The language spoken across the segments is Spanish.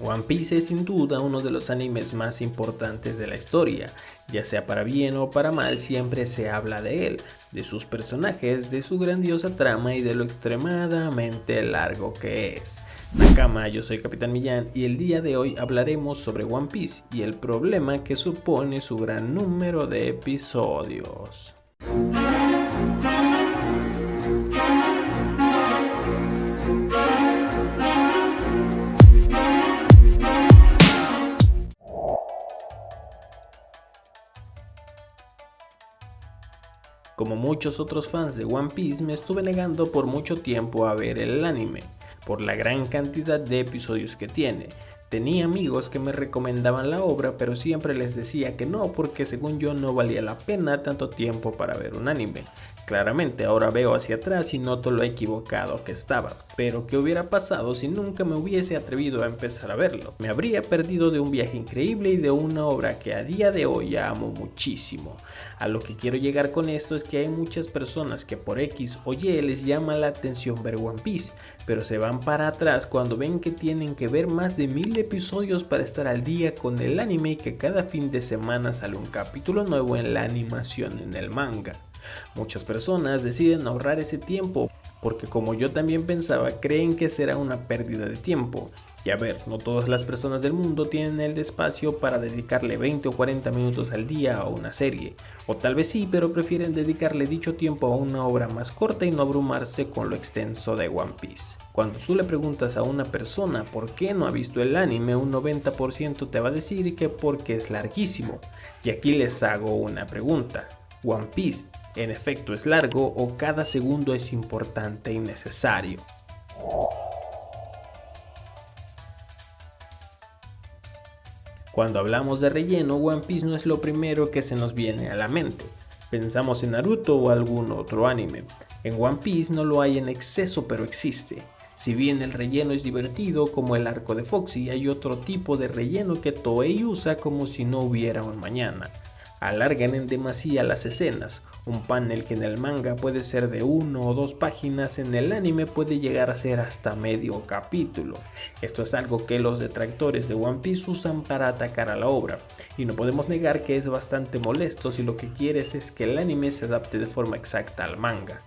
One Piece es sin duda uno de los animes más importantes de la historia, ya sea para bien o para mal, siempre se habla de él, de sus personajes, de su grandiosa trama y de lo extremadamente largo que es. Nakama, yo soy Capitán Millán y el día de hoy hablaremos sobre One Piece y el problema que supone su gran número de episodios. Como muchos otros fans de One Piece, me estuve negando por mucho tiempo a ver el anime, por la gran cantidad de episodios que tiene. Tenía amigos que me recomendaban la obra, pero siempre les decía que no, porque según yo no valía la pena tanto tiempo para ver un anime. Claramente ahora veo hacia atrás y noto lo equivocado que estaba, pero ¿qué hubiera pasado si nunca me hubiese atrevido a empezar a verlo? Me habría perdido de un viaje increíble y de una obra que a día de hoy amo muchísimo. A lo que quiero llegar con esto es que hay muchas personas que por X o Y les llama la atención ver One Piece, pero se van para atrás cuando ven que tienen que ver más de 1000 episodios para estar al día con el anime y que cada fin de semana sale un capítulo nuevo en la animación en el manga. Muchas personas deciden ahorrar ese tiempo porque, como yo también pensaba, creen que será una pérdida de tiempo. Y a ver, no todas las personas del mundo tienen el espacio para dedicarle 20 o 40 minutos al día a una serie. O tal vez sí, pero prefieren dedicarle dicho tiempo a una obra más corta y no abrumarse con lo extenso de One Piece. Cuando tú le preguntas a una persona por qué no ha visto el anime, un 90% te va a decir que porque es larguísimo. Y aquí les hago una pregunta. ¿One Piece en efecto es largo o cada segundo es importante y necesario? Cuando hablamos de relleno, One Piece no es lo primero que se nos viene a la mente. Pensamos en Naruto o algún otro anime. En One Piece no lo hay en exceso, pero existe. Si bien el relleno es divertido, como el arco de Foxy, hay otro tipo de relleno que Toei usa como si no hubiera un mañana. Alargan en demasía las escenas. Un panel que en el manga puede ser de 1 o 2 páginas, en el anime puede llegar a ser hasta medio capítulo. Esto es algo que los detractores de One Piece usan para atacar a la obra, y no podemos negar que es bastante molesto si lo que quieres es que el anime se adapte de forma exacta al manga.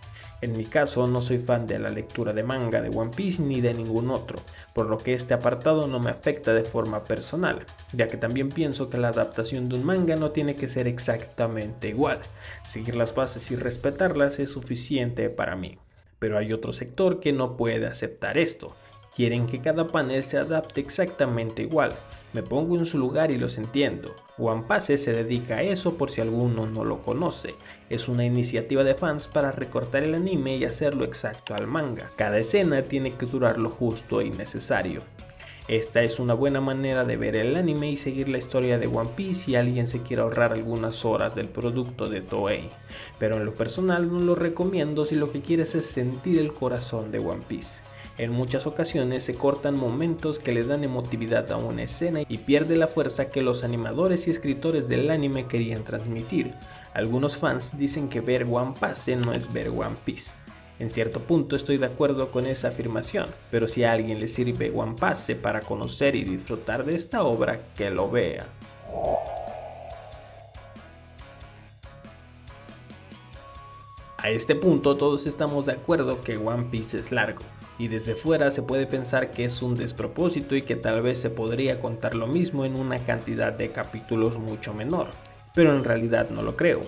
En mi caso no soy fan de la lectura de manga de One Piece ni de ningún otro, por lo que este apartado no me afecta de forma personal, ya que también pienso que la adaptación de un manga no tiene que ser exactamente igual. Seguir las bases y respetarlas es suficiente para mí. Pero hay otro sector que no puede aceptar esto. Quieren que cada panel se adapte exactamente igual. Me pongo en su lugar y los entiendo. One Piece se dedica a eso, por si alguno no lo conoce. Es una iniciativa de fans para recortar el anime y hacerlo exacto al manga. Cada escena tiene que durar lo justo y necesario. Esta es una buena manera de ver el anime y seguir la historia de One Piece si alguien se quiere ahorrar algunas horas del producto de Toei. Pero en lo personal no lo recomiendo si lo que quieres es sentir el corazón de One Piece. En muchas ocasiones se cortan momentos que le dan emotividad a una escena y pierde la fuerza que los animadores y escritores del anime querían transmitir. Algunos fans dicen que ver One Piece no es ver One Piece. En cierto punto estoy de acuerdo con esa afirmación, pero si a alguien le sirve One Piece para conocer y disfrutar de esta obra, que lo vea. A este punto todos estamos de acuerdo que One Piece es largo, y desde fuera se puede pensar que es un despropósito y que tal vez se podría contar lo mismo en una cantidad de capítulos mucho menor, pero en realidad no lo creo,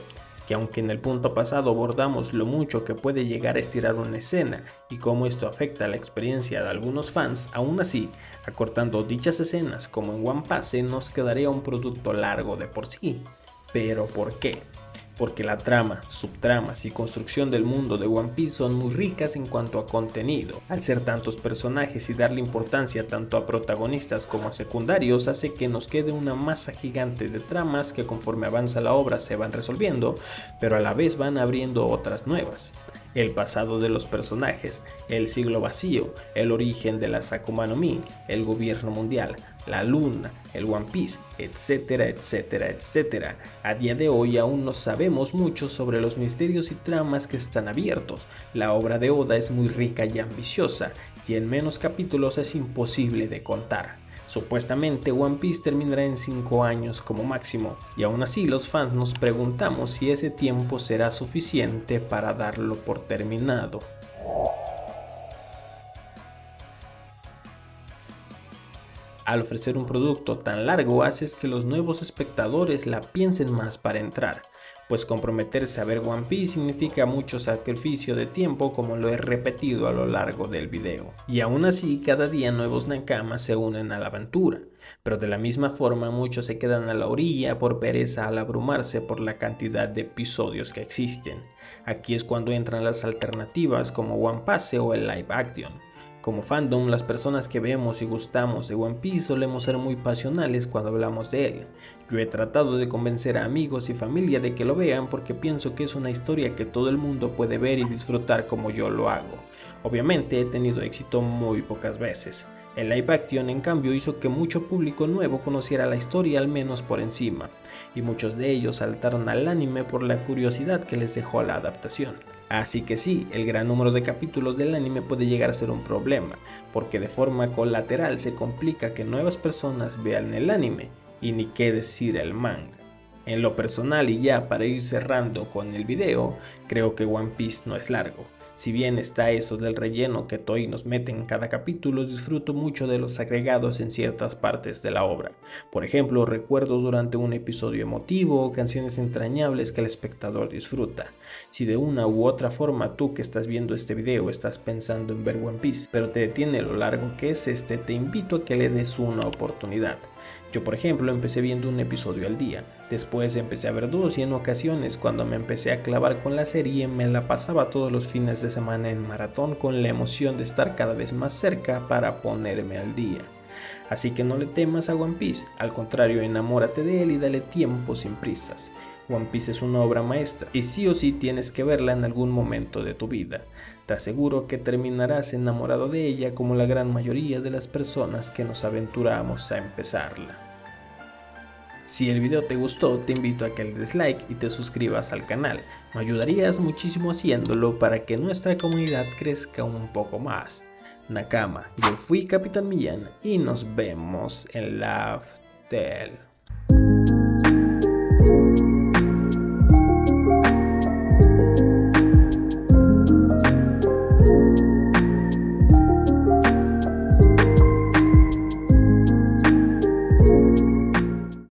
que aunque en el punto pasado abordamos lo mucho que puede llegar a estirar una escena y cómo esto afecta la experiencia de algunos fans, aún así, acortando dichas escenas como en One Piece nos quedaría un producto largo de por sí. ¿Pero por qué? Porque la trama, subtramas y construcción del mundo de One Piece son muy ricas en cuanto a contenido. Al ser tantos personajes y darle importancia tanto a protagonistas como a secundarios, hace que nos quede una masa gigante de tramas que conforme avanza la obra se van resolviendo, pero a la vez van abriendo otras nuevas. El pasado de los personajes, el siglo vacío, el origen de las Akuma no Mi, el gobierno mundial, la luna, el One Piece, etcétera, etcétera, etcétera. A día de hoy aún no sabemos mucho sobre los misterios y tramas que están abiertos. La obra de Oda es muy rica y ambiciosa, y en menos capítulos es imposible de contar. Supuestamente One Piece terminará en 5 años como máximo, y aún así los fans nos preguntamos si ese tiempo será suficiente para darlo por terminado. Al ofrecer un producto tan largo haces que los nuevos espectadores la piensen más para entrar, pues comprometerse a ver One Piece significa mucho sacrificio de tiempo, como lo he repetido a lo largo del video. Y aún así cada día nuevos nakamas se unen a la aventura, pero de la misma forma muchos se quedan a la orilla por pereza al abrumarse por la cantidad de episodios que existen. Aquí es cuando entran las alternativas como One Piece o el live action. Como fandom, las personas que vemos y gustamos de One Piece solemos ser muy pasionales cuando hablamos de él. Yo he tratado de convencer a amigos y familia de que lo vean porque pienso que es una historia que todo el mundo puede ver y disfrutar como yo lo hago. Obviamente he tenido éxito muy pocas veces. El live action en cambio hizo que mucho público nuevo conociera la historia al menos por encima, y muchos de ellos saltaron al anime por la curiosidad que les dejó la adaptación. Así que sí, el gran número de capítulos del anime puede llegar a ser un problema, porque de forma colateral se complica que nuevas personas vean el anime, y ni qué decir el manga. En lo personal, y ya para ir cerrando con el video, creo que One Piece no es largo. Si bien está eso del relleno que Toei nos mete en cada capítulo, disfruto mucho de los agregados en ciertas partes de la obra. Por ejemplo, recuerdos durante un episodio emotivo o canciones entrañables que el espectador disfruta. Si de una u otra forma tú que estás viendo este video estás pensando en ver One Piece, pero te detiene lo largo que es este, te invito a que le des una oportunidad. Yo por ejemplo empecé viendo un episodio al día, después empecé a ver 2 y en ocasiones cuando me empecé a clavar con la serie me la pasaba todos los fines de semana en maratón con la emoción de estar cada vez más cerca para ponerme al día. Así que no le temas a One Piece, al contrario enamórate de él y dale tiempo sin prisas. One Piece es una obra maestra y sí o sí tienes que verla en algún momento de tu vida. Te aseguro que terminarás enamorado de ella como la gran mayoría de las personas que nos aventuramos a empezarla. Si el video te gustó, te invito a que le des like y te suscribas al canal. Me ayudarías muchísimo haciéndolo para que nuestra comunidad crezca un poco más. Nakama, yo fui Capitán Millán y nos vemos en la Aftel.